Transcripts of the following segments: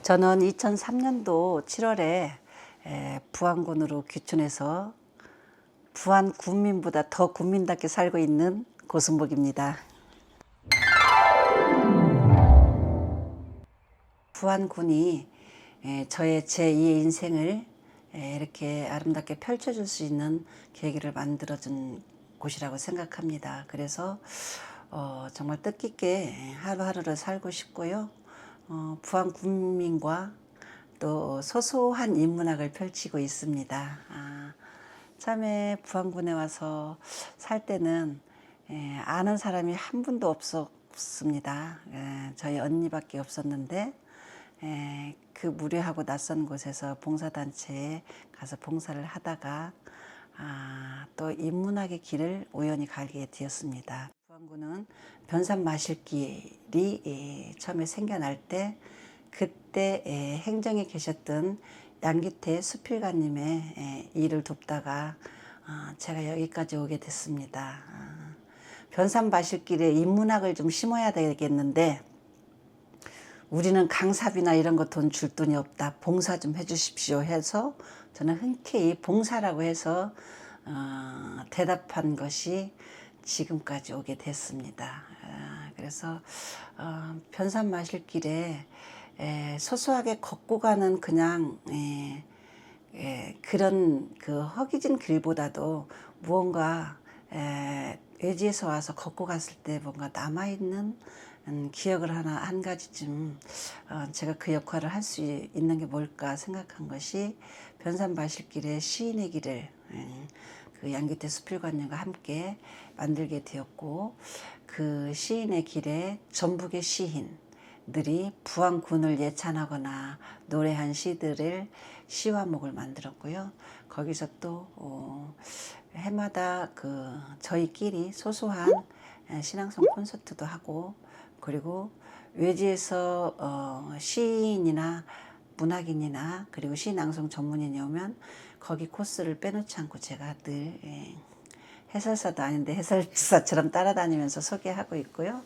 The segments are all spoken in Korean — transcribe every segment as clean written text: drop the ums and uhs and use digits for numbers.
저는 2003년도 7월에 부안군으로 귀촌해서 부안 군민보다 더 군민답게 살고 있는 고승복입니다. 부안군이 저의 제2의 인생을 이렇게 아름답게 펼쳐줄 수 있는 계기를 만들어준 곳이라고 생각합니다. 그래서 정말 뜻깊게 하루하루를 살고 싶고요. 부안 군민과 또 소소한 인문학을 펼치고 있습니다. 처음에 부안군에 와서 살 때는 아는 사람이 한 분도 없었습니다. 저희 언니밖에 없었는데 그 무료하고 낯선 곳에서 봉사단체에 가서 봉사를 하다가 또 인문학의 길을 우연히 가게 되었습니다. 부안군은 변산 마실길이 처음에 생겨날 때 그때 행정에 계셨던 양기태 수필가님의 일을 돕다가 제가 여기까지 오게 됐습니다. 변산 마실길에 인문학을 좀 심어야 되겠는데 우리는 강사비나 이런 거 돈 줄 돈이 없다. 봉사 좀 해주십시오 해서 저는 흔쾌히 봉사라고 해서 대답한 것이 지금까지 오게 됐습니다. 그래서 변산 마실길에 소소하게 걷고 가는 그냥 그런 그 허기진 길보다도 무언가 외지에서 와서 걷고 갔을 때 뭔가 남아있는 기억을 한 가지쯤 제가 그 역할을 할 수 있는 게 뭘까 생각한 것이 변산 마실길의 시인의 길을 그 양기태 수필관님과 함께 만들게 되었고, 그 시인의 길에 전북의 시인들이 부안군을 예찬하거나 노래한 시들을 시화목을 만들었고요. 거기서 또 해마다 그 저희끼리 소소한 신앙송 콘서트도 하고, 그리고 외지에서 시인이나 문학인이나 그리고 시낭송 전문인이 오면 거기 코스를 빼놓지 않고 제가 늘 해설사도 아닌데 해설사처럼 따라다니면서 소개하고 있고요.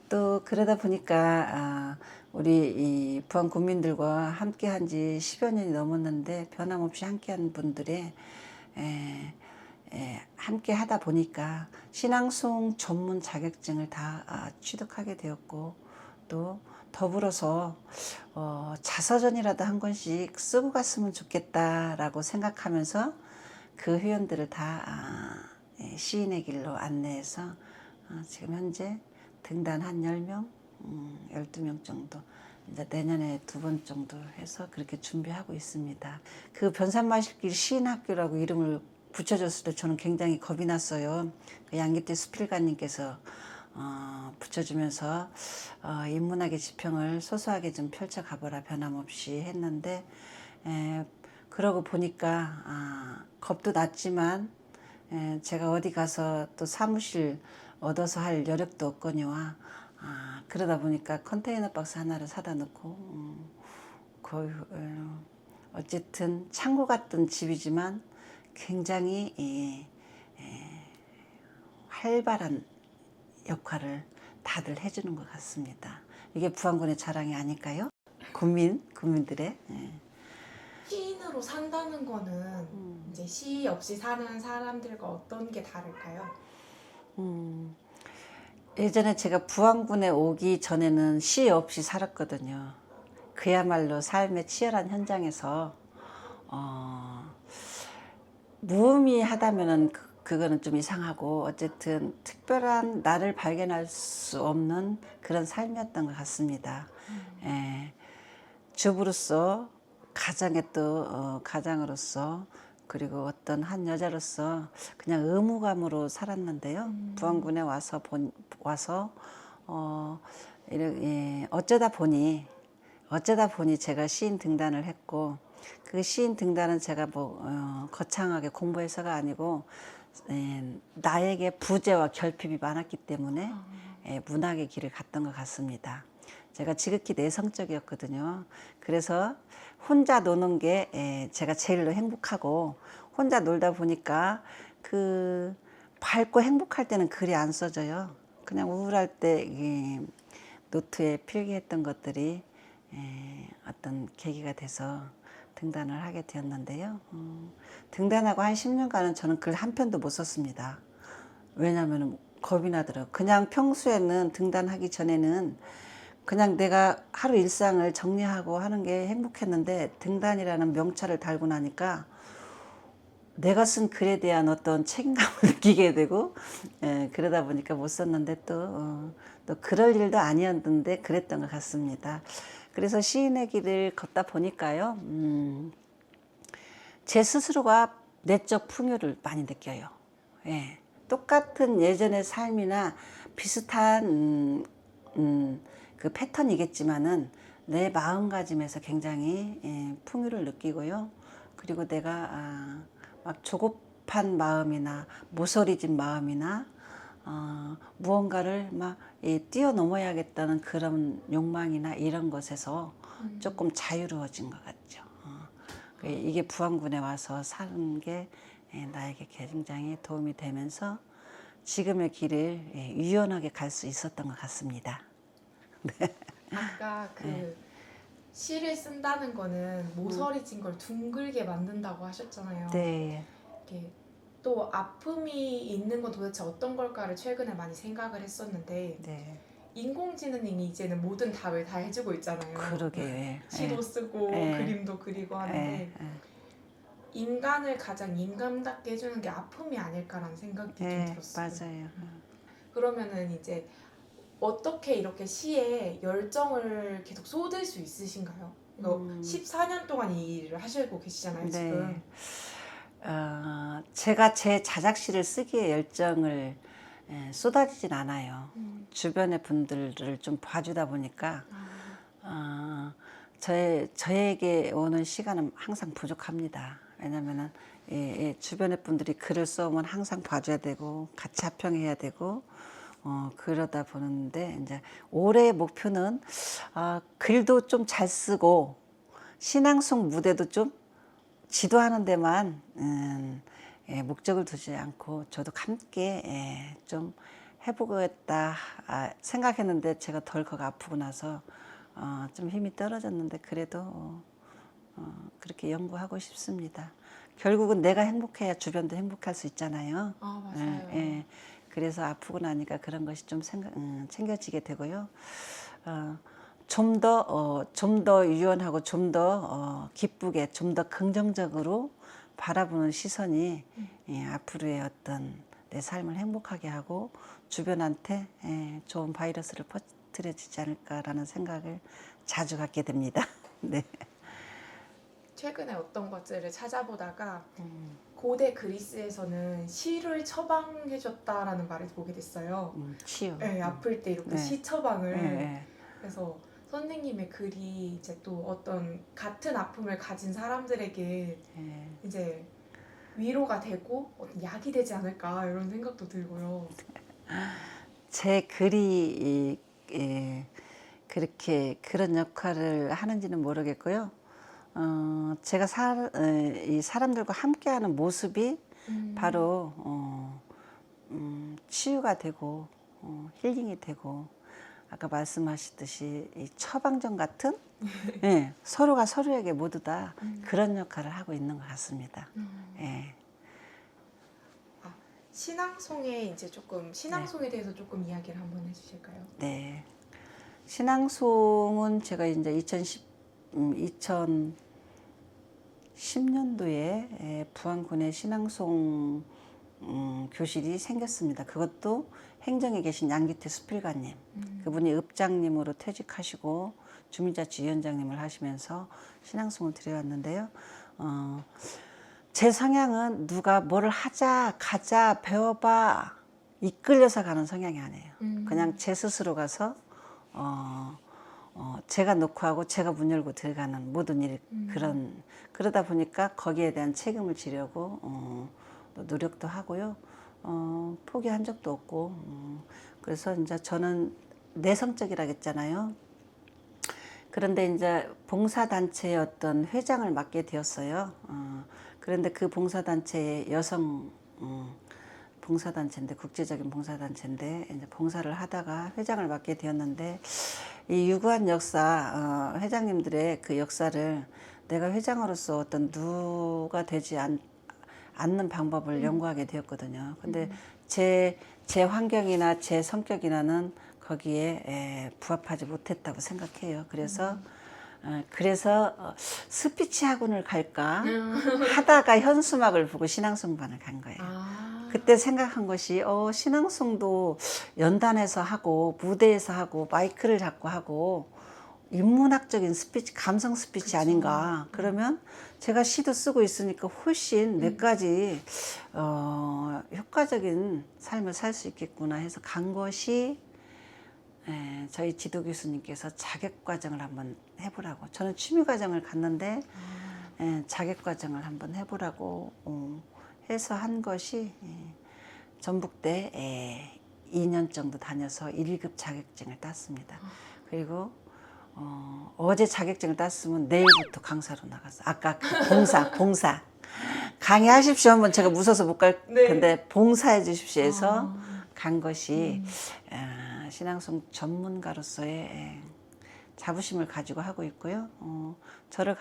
또 그러다 보니까 우리 이 부안 국민들과 함께한 지 10여 년이 넘었는데 변함없이 함께한 분들의 함께 하다 보니까 신앙송 전문 자격증을 다 취득하게 되었고, 또 더불어서 자서전이라도 한 권씩 쓰고 갔으면 좋겠다라고 생각하면서 그 회원들을 다 시인의 길로 안내해서 지금 현재 등단 한 10명, 12명 정도, 이제 내년에 2번 정도 해서 그렇게 준비하고 있습니다. 그 변산마실길 시인학교라고 이름을 붙여줬을 때 저는 굉장히 겁이 났어요. 그 양기태 수필가님께서 붙여주면서 인문학의 지평을 소소하게 좀 펼쳐가보라 변함없이 했는데, 그러고 보니까 겁도 났지만 제가 어디 가서 또 사무실 얻어서 할 여력도 없거니와 그러다 보니까 컨테이너 박스 하나를 사다 놓고 거의 어쨌든 창고 같던 집이지만 굉장히 활발한 역할을 다들 해주는 것 같습니다. 이게 부안군의 자랑이 아닐까요? 국민들의. 시인으로 산다는 거는 이제 시 없이 사는 사람들과 어떤 게 다를까요? 예전에 제가 부안군에 오기 전에는 시 없이 살았거든요. 그야말로 삶의 치열한 현장에서 무의미하다면은 그거는 좀 이상하고, 어쨌든 특별한 나를 발견할 수 없는 그런 삶이었던 것 같습니다. 주부로서, 가정의 또 가장으로서, 그리고 어떤 한 여자로서 그냥 의무감으로 살았는데요. 부안군에 와서 어쩌다 보니 제가 시인 등단을 했고, 그 시인 등단은 제가 거창하게 공부해서가 아니고 나에게 부재와 결핍이 많았기 때문에 문학의 길을 갔던 것 같습니다. 제가 지극히 내성적이었거든요. 그래서 혼자 노는 게 제가 제일로 행복하고, 혼자 놀다 보니까 그 밝고 행복할 때는 글이 안 써져요. 그냥 우울할 때 노트에 필기했던 것들이 어떤 계기가 돼서 등단을 하게 되었는데요. 등단하고 한 10년간은 저는 글 한 편도 못 썼습니다. 왜냐하면 겁이 나더라고요. 그냥 평소에는 등단하기 전에는 그냥 내가 하루 일상을 정리하고 하는 게 행복했는데 등단이라는 명찰을 달고 나니까 내가 쓴 글에 대한 어떤 책임감을 느끼게 되고 그러다 보니까 못 썼는데 또 그럴 일도 아니었는데 그랬던 것 같습니다. 그래서 시인의 길을 걷다 보니까요. 제 스스로가 내적 풍요를 많이 느껴요. 예. 똑같은 예전의 삶이나 비슷한 그 패턴이겠지만은 내 마음가짐에서 굉장히 풍요를 느끼고요. 그리고 내가 막 조급한 마음이나 모서리진 마음이나 무언가를 막 뛰어넘어야겠다는 그런 욕망이나 이런 것에서 조금 자유로워진 것 같죠. 이게 부안군에 와서 사는 게 나에게 굉장히 도움이 되면서 지금의 길을 유연하게 갈 수 있었던 것 같습니다. 아까 그 시를 쓴다는 거는 모서리진 걸 둥글게 만든다고 하셨잖아요. 네, 이렇게 또 아픔이 있는 건 도대체 어떤 걸까를 최근에 많이 생각을 했었는데 네, 인공지능이 이제는 모든 답을 다 해주고 있잖아요. 그러게요. 예. 시도 쓰고 예. 그림도 그리고 하는데 인간을 가장 인간답게 해주는 게 아픔이 아닐까라는 생각이 좀 들었어요. 맞아요. 그러면은 이제 어떻게 이렇게 시에 열정을 계속 쏟을 수 있으신가요? 이거 14년 동안 이 일을 하시고 계시잖아요, 지금. 제가 제 자작시를 쓰기에 열정을 쏟아지진 않아요. 주변의 분들을 좀 봐주다 보니까 저에게 오는 시간은 항상 부족합니다. 왜냐면은 주변의 분들이 글을 써오면 항상 봐줘야 되고 같이 합평해야 되고 그러다 보는데 이제 올해의 목표는 글도 좀 잘 쓰고 신앙송 무대도 좀 지도하는 데만 목적을 두지 않고 저도 함께 좀 해보겠다 생각했는데 제가 덜컥 아프고 나서 좀 힘이 떨어졌는데 그래도 그렇게 연구하고 싶습니다. 결국은 내가 행복해야 주변도 행복할 수 있잖아요. 아, 맞아요. 그래서 아프고 나니까 그런 것이 좀 챙겨지게 되고요. 좀 더 유연하고 좀 더 기쁘게 좀 더 긍정적으로 바라보는 시선이 앞으로의 어떤 내 삶을 행복하게 하고 주변한테 좋은 바이러스를 퍼뜨려지지 않을까라는 생각을 자주 갖게 됩니다. 네. 최근에 어떤 것들을 찾아보다가 고대 그리스에서는 시를 처방해줬다라는 말을 보게 됐어요. 치유. 네, 아플 때 이렇게 네. 시 처방을. 네. 그래서 선생님의 글이 이제 또 어떤 같은 아픔을 가진 사람들에게 이제 위로가 되고 어떤 약이 되지 않을까 이런 생각도 들고요. 제 글이 그렇게 그런 역할을 하는지는 모르겠고요. 제가 이 사람들과 함께하는 모습이 바로 치유가 되고 힐링이 되고 아까 말씀하셨듯이 이 처방전 같은 서로가 서로에게 모두 다 그런 역할을 하고 있는 것 같습니다. 예. 신앙송에 이제 조금 신앙송에 대해서 조금 이야기를 한번 해주실까요? 네. 신앙송은 제가 이제 2010년도에 부안군에 신앙송 교실이 생겼습니다. 그것도 행정에 계신 양기태 수필가님, 그분이 읍장님으로 퇴직하시고 주민자치위원장님을 하시면서 신앙송을 드려왔는데요. 제 성향은 누가 뭐를 하자, 가자, 배워봐 이끌려서 가는 성향이 아니에요. 그냥 제 스스로 가서 제가 놓고 하고 제가 문 열고 들어가는 모든 일 그러다 보니까 거기에 대한 책임을 지려고 또 노력도 하고요. 포기한 적도 없고 그래서 이제 저는 내성적이라겠잖아요. 그런데 이제 봉사단체의 어떤 회장을 맡게 되었어요. 그런데 그 봉사단체의 여성 봉사단체인데 국제적인 봉사단체인데 이제 봉사를 하다가 회장을 맡게 되었는데 이 유구한 역사, 회장님들의 그 역사를 내가 회장으로서 어떤 누가 되지 않는 방법을 연구하게 되었거든요. 근데 제 환경이나 제 성격이나는 거기에 부합하지 못했다고 생각해요. 그래서 스피치 학원을 갈까 하다가 현수막을 보고 신앙송반을 간 거예요. 그때 생각한 것이 신앙송도 연단에서 하고 무대에서 하고 마이크를 잡고 하고 인문학적인 스피치, 감성 스피치 그쵸. 아닌가. 그러면 제가 시도 쓰고 있으니까 훨씬 몇 가지 효과적인 삶을 살 수 있겠구나 해서 간 것이 저희 지도 교수님께서 자격과정을 한번 해보라고. 저는 취미과정을 갔는데 자격과정을 한번 해보라고 해서 한 것이 전북대 2년 정도 다녀서 1급 자격증을 땄습니다. 그리고 어제 자격증을 땄으면 내일부터 강사로 나갔어. 아까 그 봉사. 강의하십시오 하면 제가 무서워서 못 갈 텐데 봉사해 주십시오 해서 간 것이 신앙송 전문가로서의 자부심을 가지고 하고 있고요. 저를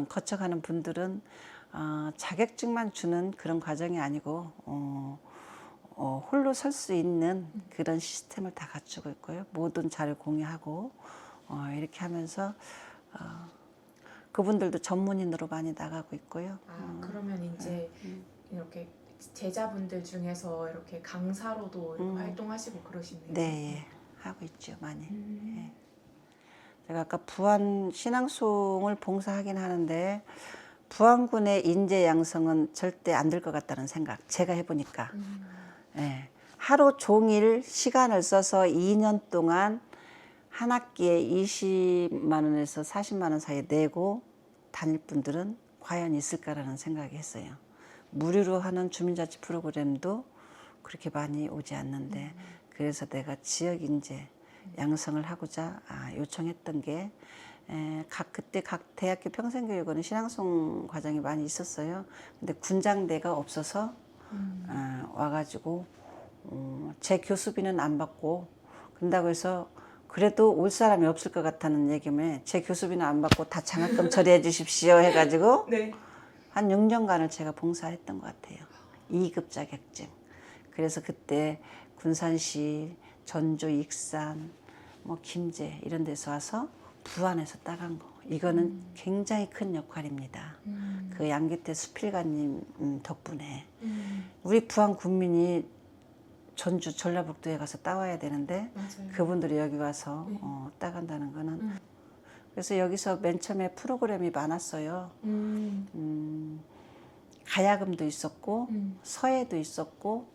거쳐가는 분들은 자격증만 주는 그런 과정이 아니고 홀로 설 수 있는 그런 시스템을 다 갖추고 있고요. 모든 자료 공유하고 이렇게 하면서 그분들도 전문인으로 많이 나가고 있고요. 그러면 이제 이렇게 제자분들 중에서 이렇게 강사로도 이렇게 활동하시고 그러시네요. 네, 하고 있죠, 많이. 예. 제가 아까 부안 신앙송을 봉사하긴 하는데 부안군의 인재 양성은 절대 안 될 것 같다는 생각. 제가 해보니까. 예. 하루 종일 시간을 써서 2년 동안 한 학기에 20만 원에서 40만 원 사이에 내고 다닐 분들은 과연 있을까라는 생각이 했어요. 무료로 하는 주민자치 프로그램도 그렇게 많이 오지 않는데 그래서 내가 지역 인재 양성을 하고자 요청했던 게 그때 각 대학교 평생교육원은 신앙송 과정이 많이 있었어요. 근데 군장대가 없어서 와가지고 제 교수비는 안 받고 그런다고 해서 그래도 올 사람이 없을 것 같다는 얘기면 제 교수비는 안 받고 다 장학금 처리해 주십시오 해가지고 네. 한 6년간을 제가 봉사했던 것 같아요. 2급 자격증. 그래서 그때 군산시, 전주, 익산, 뭐 김제 이런 데서 와서 부안에서 따간 거. 이거는 굉장히 큰 역할입니다. 그 양기태 수필가님 덕분에 우리 부안 국민이 전주 전라북도에 가서 따와야 되는데 맞아요. 그분들이 여기 와서 따간다는 거는 그래서 여기서 맨 처음에 프로그램이 많았어요. 가야금도 있었고 서예도 있었고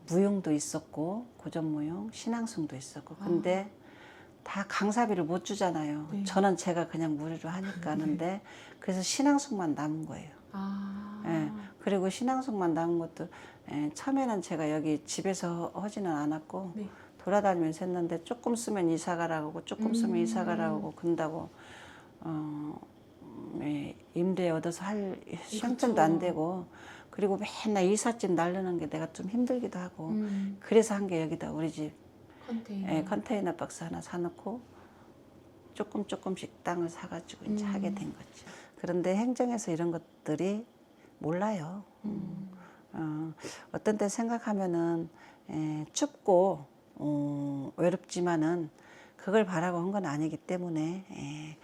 무용도 있었고 고전무용, 신앙송도 있었고 근데 다 강사비를 못 주잖아요. 네. 저는 제가 그냥 무료로 하니까 하는데 그래서 신앙송만 남은 거예요. 예, 그리고 신앙송만 남은 것도 처음에는 제가 여기 집에서 하지는 않았고 네. 돌아다니면서 했는데 조금 쓰면 이사 가라고 하고 조금 쓰면 이사 가라고 하고 그런다고 임대 얻어서 할 형편도 안 되고 그리고 맨날 이삿짐 나르는 게 내가 좀 힘들기도 하고 그래서 한 게 여기다 우리 집 컨테이너 박스 하나 사놓고 조금씩 땅을 사가지고 이제 하게 된 거죠. 그런데 행정에서 이런 것들이 몰라요. 어떤 때 생각하면은 춥고 외롭지만은 그걸 바라고 한 건 아니기 때문에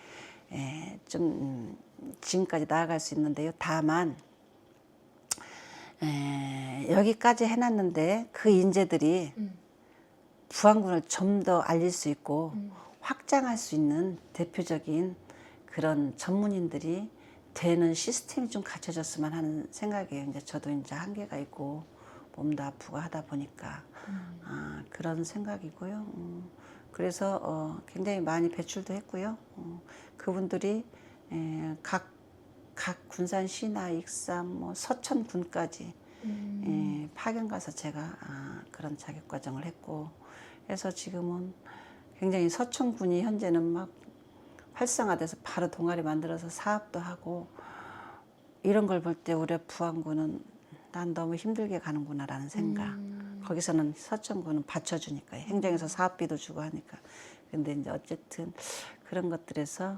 좀 지금까지 나아갈 수 있는데요. 다만 여기까지 해놨는데 그 인재들이 부안군을 좀 더 알릴 수 있고 확장할 수 있는 대표적인 그런 전문인들이 되는 시스템이 좀 갖춰졌으면 하는 생각이에요. 이제 저도 이제 한계가 있고 몸도 아프고 하다 보니까 그런 생각이고요. 그래서 굉장히 많이 배출도 했고요. 그분들이 각 군산시나 익산, 뭐 서천군까지 파견 가서 제가 그런 자격 과정을 했고, 그래서 지금은 굉장히 서천군이 현재는 막 활성화돼서 바로 동아리 만들어서 사업도 하고 이런 걸 볼 때 우리 부안군은 난 너무 힘들게 가는구나라는 생각. 거기서는 서천군은 받쳐주니까 행정에서 사업비도 주고 하니까 근데 이제 어쨌든 그런 것들에서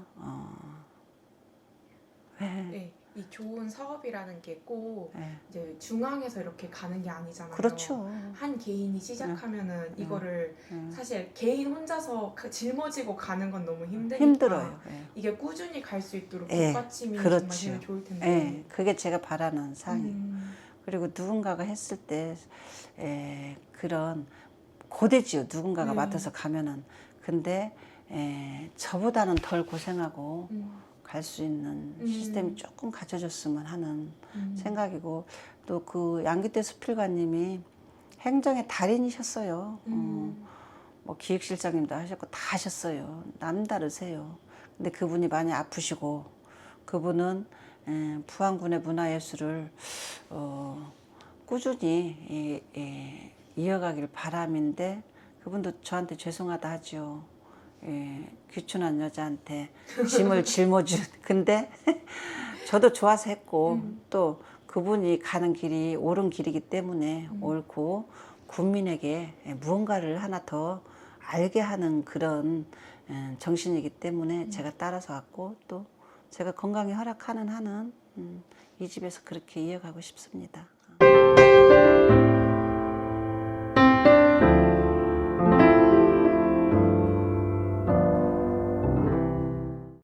네, 이 좋은 사업이라는 게 꼭 예. 이제 중앙에서 이렇게 가는 게 아니잖아요. 그렇죠. 한 개인이 시작하면은 이거를 사실 개인 혼자서 짊어지고 가는 건 너무 힘드니까 힘들어요. 예. 이게 꾸준히 갈 수 있도록 예, 뒷받침이 그렇죠. 정말 되면 좋을 텐데. 예, 그게 제가 바라는 사항이에요. 음, 그리고 누군가가 했을 때 그런 고되지요. 누군가가 네. 맡아서 가면은. 근데 저보다는 덜 고생하고 음, 갈 수 있는 시스템이 조금 갖춰졌으면 하는 생각이고, 또 그 양기태 수필관님이 행정의 달인이셨어요. 뭐 기획실장님도 하셨고 다 하셨어요. 남다르세요. 근데 그분이 많이 아프시고, 그분은 부안군의 문화예술을 꾸준히 이어가길 바람인데, 그분도 저한테 죄송하다 하죠. 귀춘한 여자한테 짐을 짊어준. 근데 저도 좋아서 했고, 또 그분이 가는 길이 옳은 길이기 때문에 옳고, 국민에게 무언가를 하나 더 알게 하는 그런 정신이기 때문에 제가 따라서 왔고, 또 제가 건강이 허락하는 한은 이 집에서 그렇게 이어가고 싶습니다.